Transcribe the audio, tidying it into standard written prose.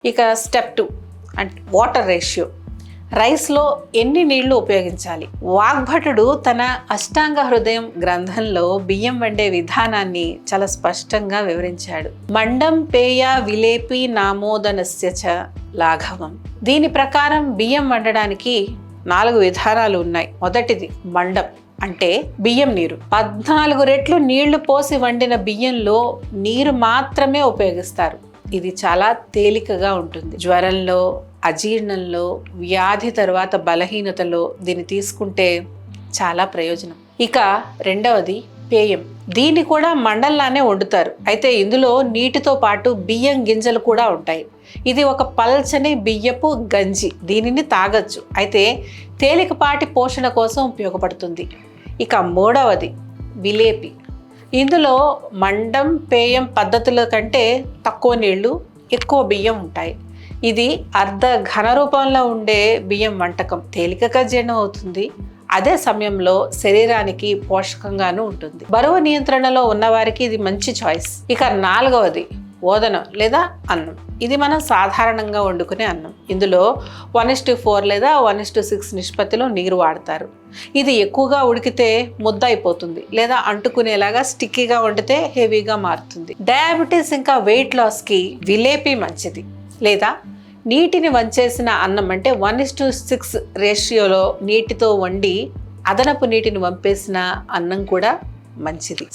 ఇక స్టెప్ 2 అంటే water ratio. రైస్లో ఎన్ని నీళ్లు ఉపయోగించాలి? వాగ్భటుడు తన అష్టాంగ హృదయం గ్రంథంలో బియ్యం వండే విధానాన్ని చాలా స్పష్టంగా వివరించాడు. మండం పేయ విలేపి నామోదనస్య చ లాఘవం. దీని ప్రకారం బియ్యం వండడానికి 4 విధానాలు ఉన్నాయి. మొదటిది మండం అంటే బియ్యం నీరు. 14 రెట్లు నీళ్లు పోసి వండిన బియ్యంలో నీరు మాత్రమే ఉపయోగిస్తారు. ఇది చాలా తేలికగా ఉంటుంది. జ్వరంలో, అజీర్ణంలో, వ్యాధి తర్వాత బలహీనతలో దీన్ని తీసుకుంటే చాలా ప్రయోజనం. ఇక రెండవది పేయం. దీన్ని కూడా మండల్లానే వండుతారు. అయితే ఇందులో నీటితో పాటు బియ్యం గింజలు కూడా ఉంటాయి. ఇది ఒక పల్చని బియ్యపు గంజి. దీనిని తాగొచ్చు. అయితే తేలికపాటి పోషణ కోసం ఉపయోగపడుతుంది. ఇక మూడవది విలేపి. ఇందులో మండం పేయం పద్ధతుల కంటే తక్కువ నీళ్లు, ఎక్కువ బియ్యం ఉంటాయి. ఇది అర్ధ ఘన రూపంలో ఉండే బియ్యం వంటకం. తేలికగా జీర్ణం అవుతుంది. అదే సమయంలో శరీరానికి పోషకంగాను ఉంటుంది. బరువు నియంత్రణలో ఉన్నవారికి ఇది మంచి చాయిస్. ఇక నాలుగవది ఓదనం లేదా అన్నం. ఇది మనం సాధారణంగా వండుకునే అన్నం. ఇందులో 1:4 లేదా 1:6 నిష్పత్తిలో నీరు వాడతారు. ఇది ఎక్కువగా ఉడికితే ముద్ద అయిపోతుంది లేదా అంటుకునేలాగా స్టిక్కీగా వండితే హెవీగా మారుతుంది. డయాబెటీస్ ఇంకా వెయిట్ లాస్కి విలేపి మంచిది. లేదా నీటిని వంచేసిన అన్నం అంటే 1:6 రేషియోలో నీటితో వండి అదనపు నీటిని వంపేసిన అన్నం కూడా మంచిది.